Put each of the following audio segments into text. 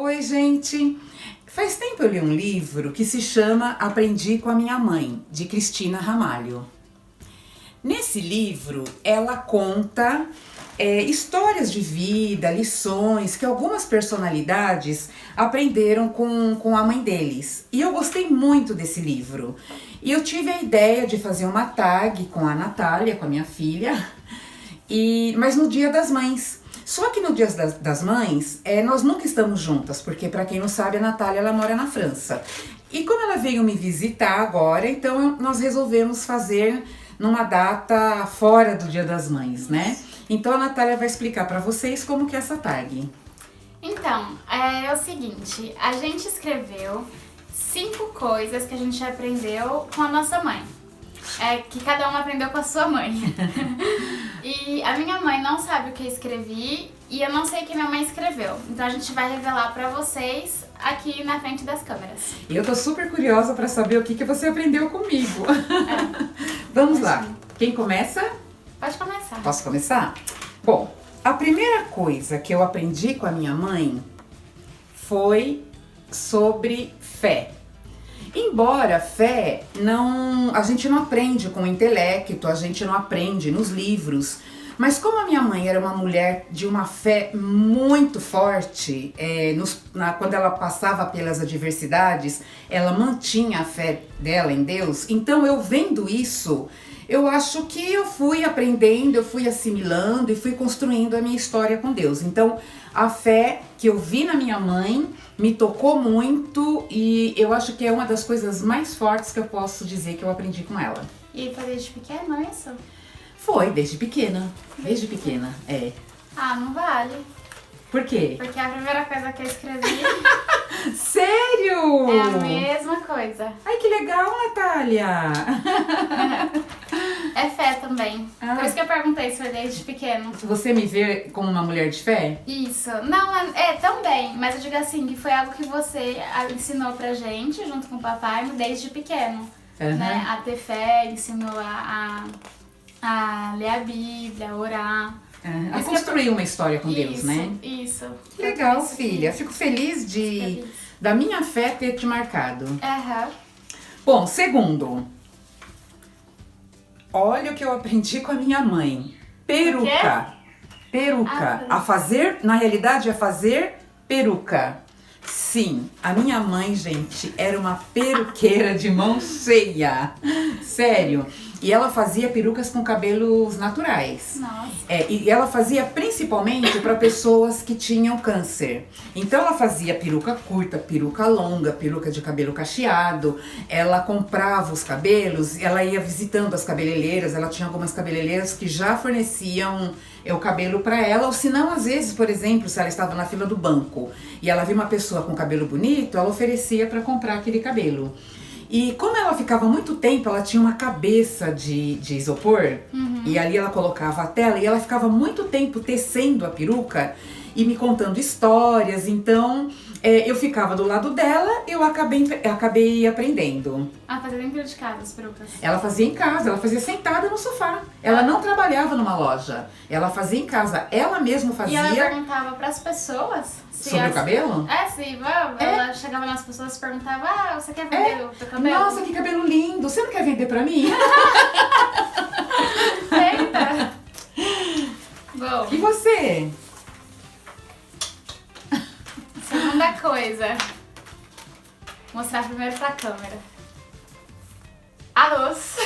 Oi, gente! Faz tempo eu li um livro que se chama Aprendi com a Minha Mãe, de Cristina Ramalho. Nesse livro, ela conta histórias de vida, lições que algumas personalidades aprenderam com a mãe deles. E eu gostei muito desse livro. E eu tive a ideia de fazer uma tag com a Natália, com a minha filha, mas no Dia das Mães. Só que no Dia das Mães, nós nunca estamos juntas, porque pra quem não sabe, a Natália ela mora na França. E como ela veio me visitar agora, então nós resolvemos fazer numa data fora do Dia das Mães, né? Então a Natália vai explicar pra vocês como que é essa tag. Então, é o seguinte, a gente escreveu 5 coisas que a gente aprendeu com a nossa mãe. Que cada um aprendeu com a sua mãe. E a minha mãe não sabe o que eu escrevi e eu não sei o que minha mãe escreveu. Então a gente vai revelar pra vocês aqui na frente das câmeras. E eu tô super curiosa pra saber o que você aprendeu comigo. Vamos lá. Quem começa? Pode começar. Posso começar? Bom, a primeira coisa que eu aprendi com a minha mãe foi sobre fé. Embora fé, a gente não aprende com o intelecto, a gente não aprende nos livros, mas como a minha mãe era uma mulher de uma fé muito forte, quando ela passava pelas adversidades, ela mantinha a fé dela em Deus. Então eu vendo isso, eu acho que eu fui aprendendo, eu fui assimilando e fui construindo a minha história com Deus. Então a fé que eu vi na minha mãe me tocou muito e eu acho que é uma das coisas mais fortes que eu posso dizer que eu aprendi com ela. E foi desde pequena, é isso? Foi, desde pequena. Desde pequena, Ah, não vale. Por quê? Porque a primeira coisa que eu escrevi Sério? é a mesma coisa. Ai, que legal, Natália! É fé também. Ah. Por isso que eu perguntei se foi desde pequeno. Você me vê como uma mulher de fé? Isso. Não, também. Mas eu digo assim, que foi algo que você ensinou pra gente, junto com o papai, desde pequeno. Uhum. Né? A ter fé, ensinou a ler a Bíblia, a orar. A construir uma história com Deus, né? Isso. Que legal, filha. Fico feliz da minha fé ter te marcado. Aham. Bom, segundo. Olha o que eu aprendi com a minha mãe. Peruca. Peruca. Na realidade, fazer peruca. Sim, a minha mãe, gente, era uma peruqueira de mão cheia. Sério. E ela fazia perucas com cabelos naturais. Nossa. E ela fazia principalmente para pessoas que tinham câncer. Então ela fazia peruca curta, peruca longa, peruca de cabelo cacheado. Ela comprava os cabelos, ela ia visitando as cabeleireiras. Ela tinha algumas cabeleireiras que já forneciam o cabelo para ela. Ou se não, às vezes, por exemplo, se ela estava na fila do banco e ela via uma pessoa com cabelo bonito, ela oferecia para comprar aquele cabelo. E como ela ficava muito tempo, ela tinha uma cabeça de isopor, e ali ela colocava a tela, e ela ficava muito tempo tecendo a peruca e me contando histórias. Então eu ficava do lado dela, eu acabei aprendendo. Fazer dentro de casa as perucas. Ela fazia em casa, ela fazia sentada no sofá. Ela não trabalhava numa loja, ela fazia em casa, ela mesma fazia. E ela perguntava pras pessoas sobre o cabelo? Sim, ela chegava nas pessoas e perguntava, você quer vender o teu cabelo? Nossa, que cabelo lindo, você não quer vender pra mim? Eita! Bom, E você? segunda coisa. Mostrar primeiro pra câmera. Arroz.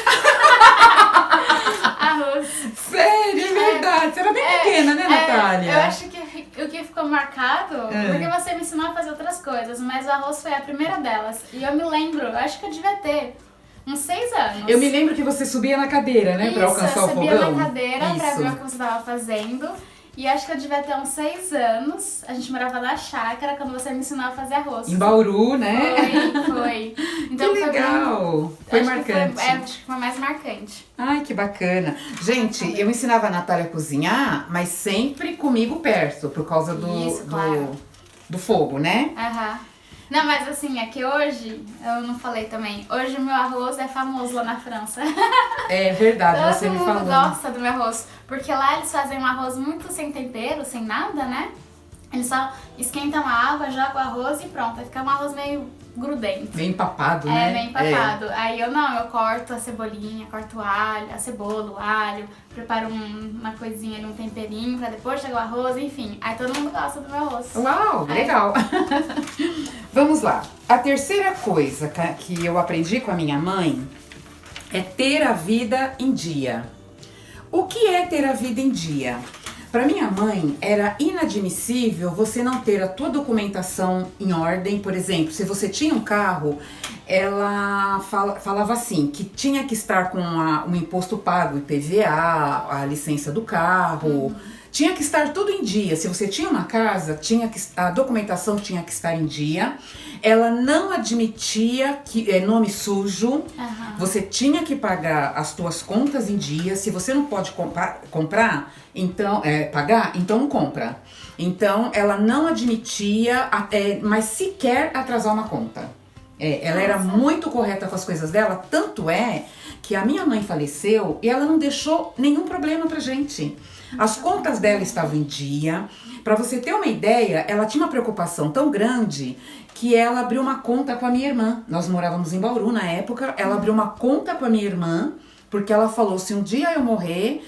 Arroz. Sério, é verdade. Você era bem pequena, né, Natália? Eu acho que o que ficou marcado, porque você me ensinou a fazer outras coisas, mas o arroz foi a primeira delas. E eu me lembro, eu acho que eu devia ter uns 6 anos. Eu me lembro que você subia na cadeira, né, pra alcançar o fogão. Eu subia na cadeira pra Isso. ver o que você tava fazendo. E acho que eu devia ter uns 6 anos. A gente morava na chácara quando você me ensinou a fazer arroz. Em Bauru, né? Foi. Então que legal! Foi marcante. Acho que foi mais marcante. Ai, que bacana. Gente, eu ensinava a Natália a cozinhar, mas sempre comigo perto, por causa do fogo, né? Aham. Não, mas assim, é que hoje, eu não falei também, hoje o meu arroz é famoso lá na França. É verdade, você me falou. Todo mundo gosta do meu arroz, porque lá eles fazem um arroz muito sem tempero, sem nada, né? Eles só esquentam a água, jogam o arroz e pronto. Vai ficar um arroz meio grudento. Meio empapado, né? É, meio empapado. Aí eu corto a cebolinha, corto o alho, a cebola, o alho, preparo uma coisinha ali, um temperinho pra depois chegar o arroz, enfim. Aí todo mundo gosta do meu arroz. Uau, legal! Vamos lá. A terceira coisa que eu aprendi com a minha mãe é ter a vida em dia. O que é ter a vida em dia? Para minha mãe, era inadmissível você não ter a tua documentação em ordem. Por exemplo, se você tinha um carro, ela falava assim, que tinha que estar com o imposto pago, IPVA, a licença do carro, tinha que estar tudo em dia. Se você tinha uma casa, a documentação tinha que estar em dia. Ela não admitia nome sujo. Você tinha que pagar as tuas contas em dia. Se você não pode comprar, então pagar, então não compra. Então ela não admitia, mas sequer atrasar uma conta. Ela era muito correta com as coisas dela, tanto é que a minha mãe faleceu e ela não deixou nenhum problema pra gente. As contas dela estavam em dia. Pra você ter uma ideia, ela tinha uma preocupação tão grande que ela abriu uma conta com a minha irmã. Nós morávamos em Bauru na época. Ela abriu uma conta com a minha irmã, porque ela falou, se um dia eu morrer,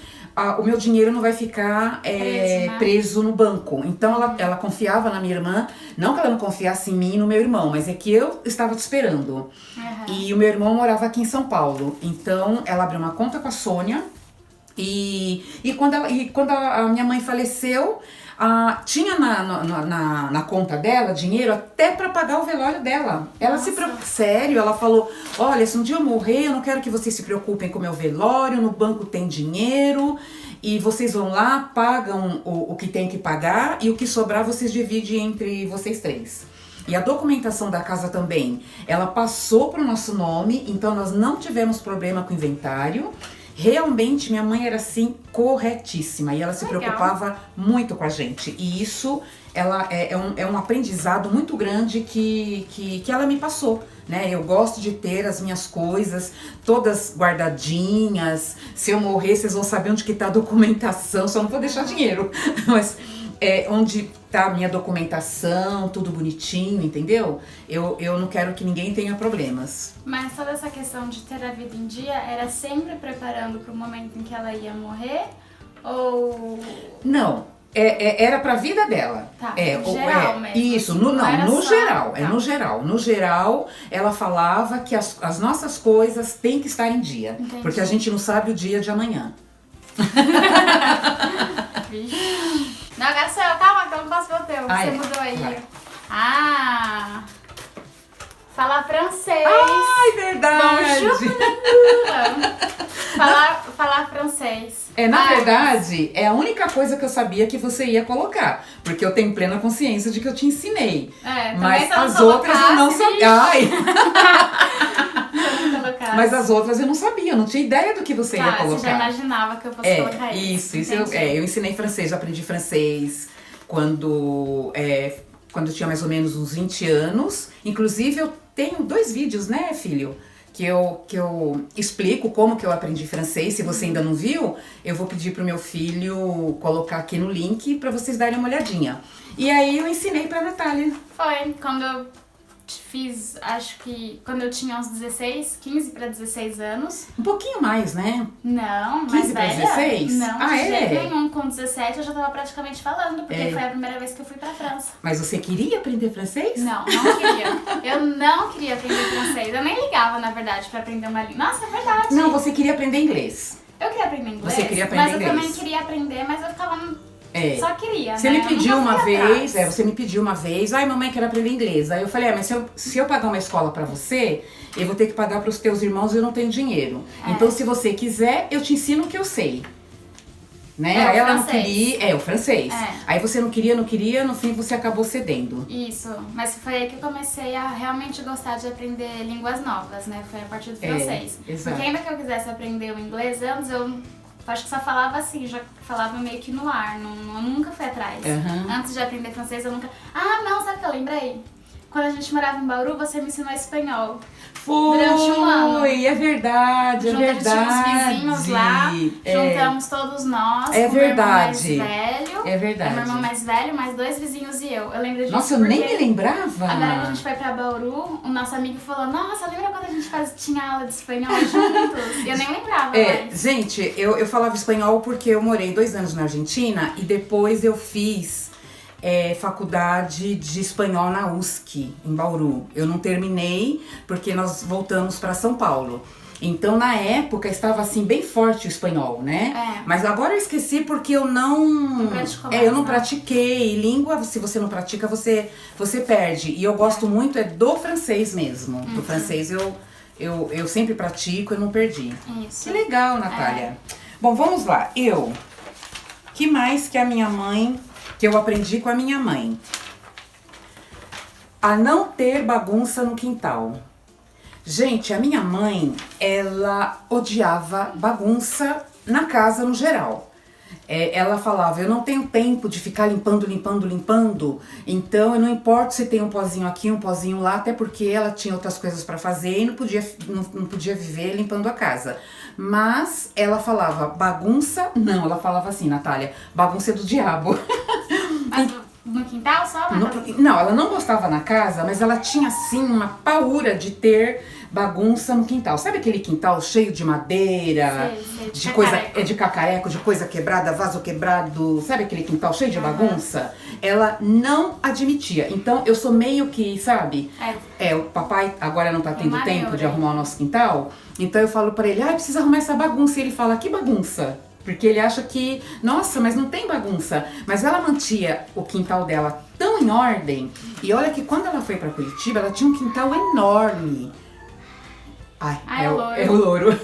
o meu dinheiro não vai ficar preso no banco. Então ela confiava na minha irmã, não que ela não confiasse em mim e no meu irmão, mas é que eu estava te esperando. E o meu irmão morava aqui em São Paulo. Então ela abriu uma conta com a Sônia. E quando a minha mãe faleceu, tinha na conta dela dinheiro até para pagar o velório dela. Ela se preocupou, sério, ela falou, olha, se um dia eu morrer, eu não quero que vocês se preocupem com o meu velório, no banco tem dinheiro, e vocês vão lá, pagam o que tem que pagar, e o que sobrar vocês dividem entre vocês três. E a documentação da casa também, ela passou para o nosso nome, então nós não tivemos problema com o inventário. Realmente, minha mãe era, assim, corretíssima. E ela se preocupava muito com a gente. E isso é um aprendizado muito grande que ela me passou, né? Eu gosto de ter as minhas coisas todas guardadinhas. Se eu morrer, vocês vão saber onde que tá a documentação. Só não vou deixar dinheiro. Mas onde tá a minha documentação, tudo bonitinho, entendeu? Eu não quero que ninguém tenha problemas. Mas toda essa questão de ter a vida em dia era sempre preparando pro momento em que ela ia morrer? Ou... Não, era pra vida dela. Tá, no geral mesmo. Isso, assim, no geral, tá. no geral. No geral, ela falava que as nossas coisas têm que estar em dia. Entendi. Porque a gente não sabe o dia de amanhã. Não, agora sou eu. Calma, que eu não posso ver o teu. Você mudou aí. Vai. Falar francês. Ai, verdade! falar francês. Na verdade, é a única coisa que eu sabia que você ia colocar. Porque eu tenho plena consciência de que eu te ensinei. Mas as outras eu não sabia. Ai! Mas as outras eu não sabia, eu não tinha ideia do que você ia colocar. Você já imaginava que eu fosse colocar isso. Isso eu ensinei francês, eu aprendi francês quando eu tinha mais ou menos uns 20 anos. Inclusive eu tenho 2 vídeos, né, filho? Que eu explico como que eu aprendi francês. Se você ainda não viu, eu vou pedir pro meu filho colocar aqui no link pra vocês darem uma olhadinha. E aí eu ensinei pra Natália. Foi, quando eu fiz, acho que quando eu tinha uns 15 pra 16 anos. Um pouquinho mais, né? Não, mais 15 pra velha. 16? Não, de jeito nenhum. Com 17 eu já tava praticamente falando, porque foi a primeira vez que eu fui pra França. Mas você queria aprender francês? Não queria. Eu não queria aprender francês. Eu nem ligava, na verdade, pra aprender uma língua. Nossa, é verdade. Não, você queria aprender inglês. Eu queria aprender inglês. Você queria aprender inglês. Mas eu também queria aprender, mas eu ficava... Só queria, Você né? me pediu uma vez, você me pediu uma vez, ai mamãe, quero aprender inglês. Aí eu falei, mas se eu pagar uma escola pra você, eu vou ter que pagar pros teus irmãos e eu não tenho dinheiro. Então se você quiser, eu te ensino o que eu sei. Né? Aí ela não queria, o francês. Aí você não queria, no fim você acabou cedendo. Isso, mas foi aí que eu comecei a realmente gostar de aprender línguas novas, né? Foi a partir do francês. Exato. Porque ainda que eu quisesse aprender o inglês, antes eu acho que só falava assim, já falava meio que no ar, eu nunca fui atrás. Antes de aprender francês, eu nunca... Ah, não, sabe o que eu lembrei? Quando a gente morava em Bauru, você me ensinou espanhol. durante um ano. É verdade, é verdade. Tinha uns vizinhos lá, juntamos todos nós, é o verdade. meu irmão mais velho. É verdade. Meu irmão mais velho, mais 2 vizinhos e eu. Eu lembro disso. Nossa, eu nem me lembrava. Agora que a gente foi pra Bauru, o nosso amigo falou, nossa, lembra quando a gente tinha aula de espanhol juntos? E eu nem lembrava mais. Gente, eu falava espanhol porque eu morei 2 anos na Argentina e depois eu fiz faculdade de espanhol na USC, em Bauru. Eu não terminei porque nós voltamos para São Paulo. Então, na época, estava assim, bem forte o espanhol, né? Mas agora eu esqueci porque eu não pratiquei. Língua, se você não pratica, você perde. E eu gosto muito do francês mesmo. Do francês eu sempre pratico e não perdi. Isso. Que legal, Natália. Bom, vamos lá. Que mais que a minha mãe, que eu aprendi com a minha mãe? A não ter bagunça no quintal. Gente, a minha mãe, ela odiava bagunça na casa no geral. Ela falava, eu não tenho tempo de ficar limpando, então eu não importo se tem um pozinho aqui, um pozinho lá, até porque ela tinha outras coisas pra fazer e não podia viver limpando a casa. Mas ela falava, bagunça, não, ela falava assim, Natália, bagunça é do diabo. Mas no quintal só? Não, ela não gostava na casa, mas ela tinha assim uma paura de ter bagunça no quintal. Sabe aquele quintal cheio de madeira, sei, de coisa, de cacareco, de coisa quebrada, vaso quebrado, sabe aquele quintal cheio de bagunça? Ela não admitia. Então eu sou meio que, sabe? O papai agora não tá tendo tempo de arrumar o nosso quintal, então eu falo pra ele, precisa arrumar essa bagunça. E ele fala, que bagunça? Porque ele acha que, nossa, mas não tem bagunça. Mas ela mantinha o quintal dela tão em ordem. E olha que quando ela foi pra Curitiba, ela tinha um quintal enorme. É o louro.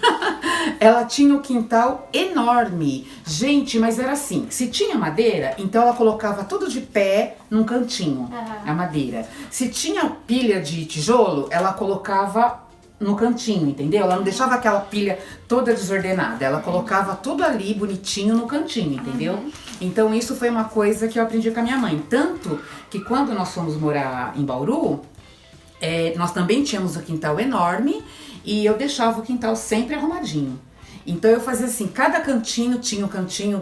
Ela tinha um quintal enorme. Gente, mas era assim, se tinha madeira, então ela colocava tudo de pé num cantinho, a madeira. Se tinha pilha de tijolo, ela colocava no cantinho, entendeu? Ela não deixava aquela pilha toda desordenada, ela colocava tudo ali bonitinho no cantinho, entendeu? Então isso foi uma coisa que eu aprendi com a minha mãe. Tanto que quando nós fomos morar em Bauru, nós também tínhamos um quintal enorme e eu deixava o quintal sempre arrumadinho. Então eu fazia assim, cada cantinho tinha o cantinho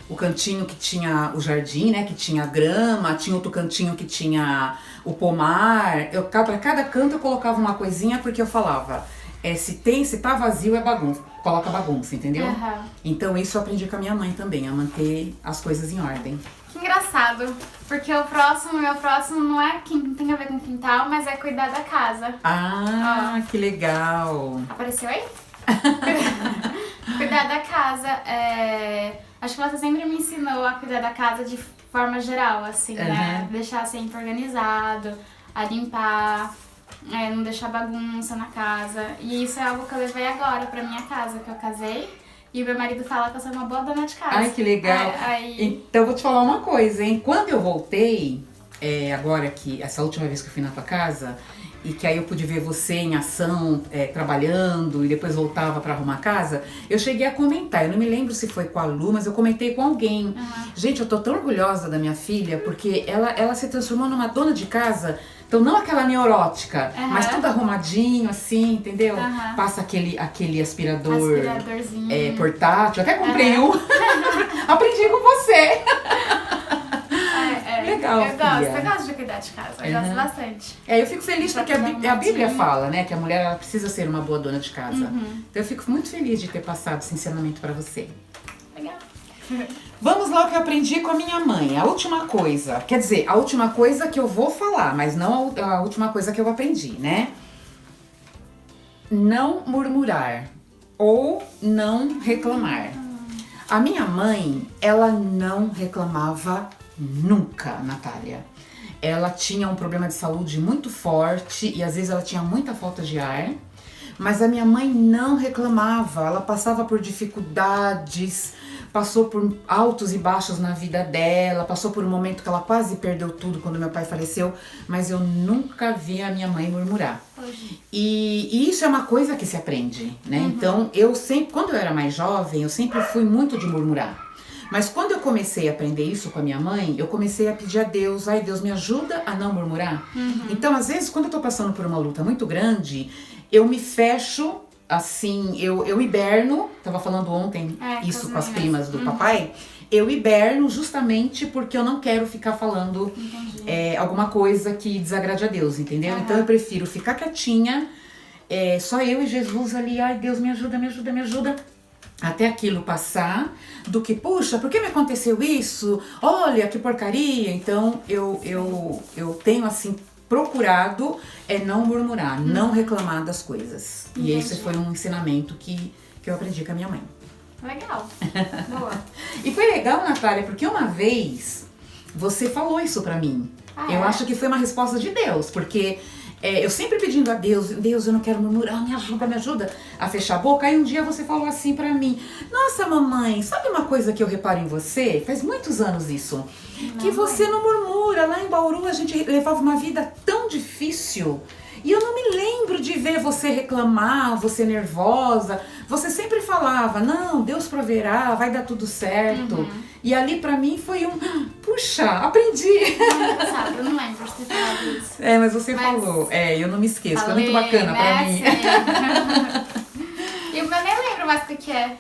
o cantinho que tinha o jardim, né, que tinha grama, tinha outro cantinho que tinha o pomar. Pra cada canto eu colocava uma coisinha porque eu falava, se tá vazio é bagunça, coloca bagunça, entendeu? Então isso eu aprendi com a minha mãe também, a manter as coisas em ordem. Que engraçado, porque meu próximo não tem a ver com quintal, mas é cuidar da casa. Que legal! Apareceu aí? Cuidar da casa, acho que você sempre me ensinou a cuidar da casa de forma geral, assim, né? Deixar sempre organizado, a limpar, não deixar bagunça na casa. E isso é algo que eu levei agora pra minha casa, que eu casei. E meu marido fala que eu sou uma boa dona de casa. Ai, que legal. Então, eu vou te falar uma coisa, hein? Quando eu voltei, agora que essa última vez que eu fui na tua casa, e que aí eu pude ver você em ação, trabalhando, e depois voltava pra arrumar a casa, eu cheguei a comentar, eu não me lembro se foi com a Lu, mas eu comentei com alguém. Gente, eu tô tão orgulhosa da minha filha, porque ela se transformou numa dona de casa. Então não aquela neurótica, mas tudo arrumadinho, assim, entendeu? Passa aquele aspiradorzinho portátil. Até comprei um. Aprendi com você. Legal, eu gosto de cuidar de casa, eu gosto bastante. Eu fico feliz porque a Bíblia fala, né, que a mulher ela precisa ser uma boa dona de casa. Então eu fico muito feliz de ter passado esse ensinamento pra você. Legal. Vamos lá o que eu aprendi com a minha mãe. A última coisa, quer dizer, a última coisa que eu vou falar, mas não a última coisa que eu aprendi, né? Não murmurar ou não reclamar. A minha mãe, ela não reclamava nunca, Natália. Ela tinha um problema de saúde muito forte e às vezes ela tinha muita falta de ar. Mas a minha mãe não reclamava, ela passava por dificuldades, passou por altos e baixos na vida dela, passou por um momento que ela quase perdeu tudo quando meu pai faleceu, mas eu nunca vi a minha mãe murmurar. E isso é uma coisa que se aprende, né? Então, eu sempre, quando eu era mais jovem, eu sempre fui muito de murmurar. Mas quando eu comecei a aprender isso com a minha mãe, eu comecei a pedir a Deus, ai Deus, me ajuda a não murmurar. Então, às vezes, quando eu tô passando por uma luta muito grande, eu me fecho, assim, eu hiberno, tava falando ontem isso com as primas do papai, eu hiberno justamente porque eu não quero ficar falando alguma coisa que desagrade a Deus, entendeu? Então eu prefiro ficar quietinha, só eu e Jesus ali, ai Deus, me ajuda, me ajuda, me ajuda, até aquilo passar, do que, puxa, por que me aconteceu isso? Olha, que porcaria. Então eu tenho assim procurado não murmurar, não reclamar das coisas. E esse foi um ensinamento que eu aprendi com a minha mãe. Legal. Boa. E foi legal, Natália, porque uma vez você falou isso pra mim. Eu acho que foi uma resposta de Deus, porque eu sempre pedindo a Deus, Deus, eu não quero murmurar, me ajuda a fechar a boca. Aí um dia você falou assim pra mim, nossa mamãe, sabe uma coisa que eu reparo em você? Faz muitos anos isso, que você não murmura. Lá em Bauru a gente levava uma vida tão difícil e eu não me lembro de ver você reclamar, você nervosa. Você sempre falava, não, Deus proverá, vai dar tudo certo. E ali pra mim foi puxa, aprendi. Sabe, eu não lembro de ter falado isso. Mas você falou. Eu não me esqueço, foi muito bacana pra mim. E eu nem lembro mais o que é.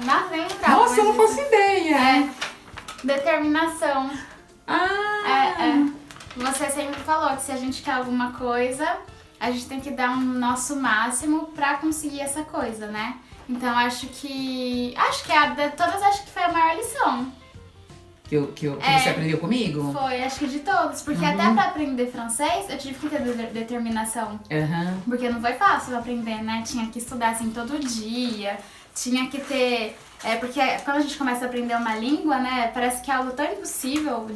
Não lembro. Nossa, eu não faço ideia. Determinação. Você sempre falou que se a gente quer alguma coisa, a gente tem que dar um nosso máximo pra conseguir essa coisa, né? Então acho que todas acho que foi a maior lição. Que você aprendeu comigo? Foi, acho que de todos. Porque até pra aprender francês, eu tive que ter determinação. Porque não foi fácil aprender, né? Tinha que estudar assim todo dia. Tinha que ter... porque quando a gente começa a aprender uma língua, né? Parece que é algo tão impossível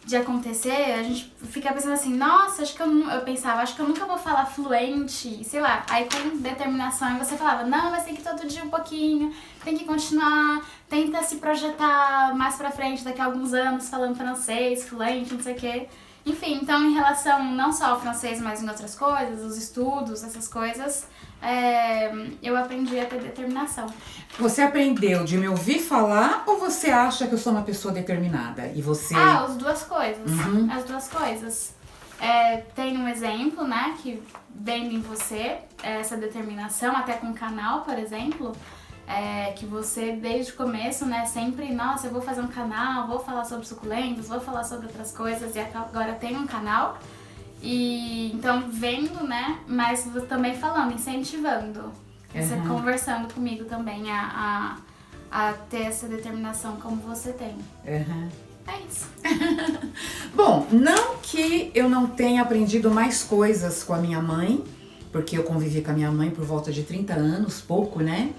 de acontecer, a gente fica pensando assim, nossa, acho que eu pensava, acho que eu nunca vou falar fluente, sei lá. Aí com determinação você falava, não, mas tem que ir todo dia um pouquinho, tem que continuar, tenta se projetar mais pra frente, daqui a alguns anos falando francês, fluente, não sei o quê. Enfim, então em relação não só ao francês, mas em outras coisas, os estudos, essas coisas, eu aprendi a ter determinação. Você aprendeu de me ouvir falar ou você acha que eu sou uma pessoa determinada? E você... as duas coisas. As duas coisas. Tem um exemplo, né, que vem em você, essa determinação, até com o canal, por exemplo, que você desde o começo, né, sempre, nossa, eu vou fazer um canal, vou falar sobre suculentos, vou falar sobre outras coisas, e agora tem um canal. E então vendo, né, mas também falando, incentivando, você conversando comigo também a ter essa determinação como você tem. É isso. Bom, não que eu não tenha aprendido mais coisas com a minha mãe, porque eu convivi com a minha mãe por volta de 30 anos, pouco, né?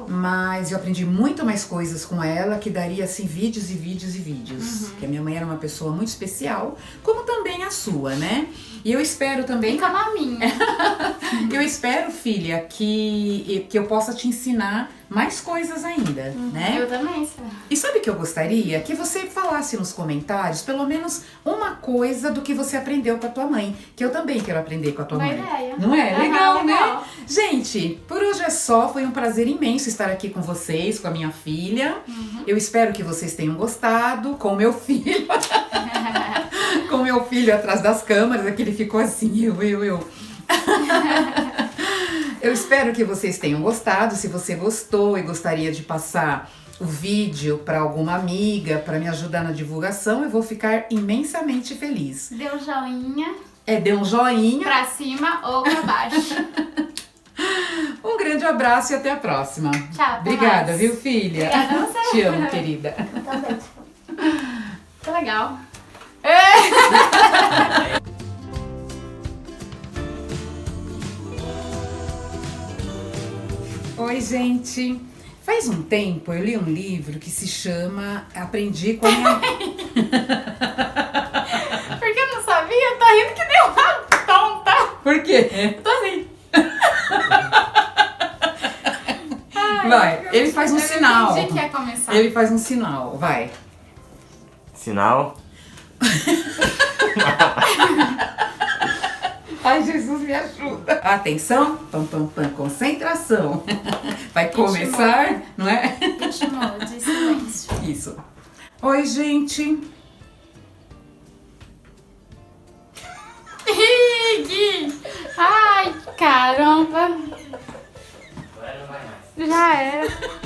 Mas eu aprendi muito mais coisas com ela, que daria, assim, vídeos e vídeos e vídeos. Porque a minha mãe era uma pessoa muito especial, como também a sua, né? E eu espero também... E como a minha. Eu espero, filha, que eu possa te ensinar mais coisas ainda, né? Eu também espero. E sabe o que eu gostaria? Que você falasse nos comentários, pelo menos uma coisa do que você aprendeu com a tua mãe, que eu também quero aprender com a tua mãe. Boa ideia. Não é? Legal, né? Legal. Gente, por hoje é só. Foi um prazer imenso estar aqui com vocês, com a minha filha. Eu espero que vocês tenham gostado, com o meu filho. Com o meu filho atrás das câmeras, que ele ficou assim, eu. Eu espero que vocês tenham gostado. Se você gostou e gostaria de passar o vídeo para alguma amiga, para me ajudar na divulgação, eu vou ficar imensamente feliz. Dê um joinha. Dê um joinha. Pra cima ou pra baixo. Um grande abraço e até a próxima. Tchau. Obrigada, viu, filha? Obrigada a você. Te amo, querida. Também. Que legal. Oi, gente. Faz um tempo eu li um livro que se chama Aprendi com a minha... Porque eu não sabia, tá rindo que nem uma tonta. Por quê? Tô assim. Vai, ele faz um sinal. Eu entendi que ia começar. Ele faz um sinal, vai. Sinal. Ai, Jesus, me ajuda. Atenção, pam, pam, pam, concentração. Vai começar, não é? chamou de silêncio. Isso. Oi, gente. Ih, Gui! Ai, caramba! Agora não vai mais. Já era.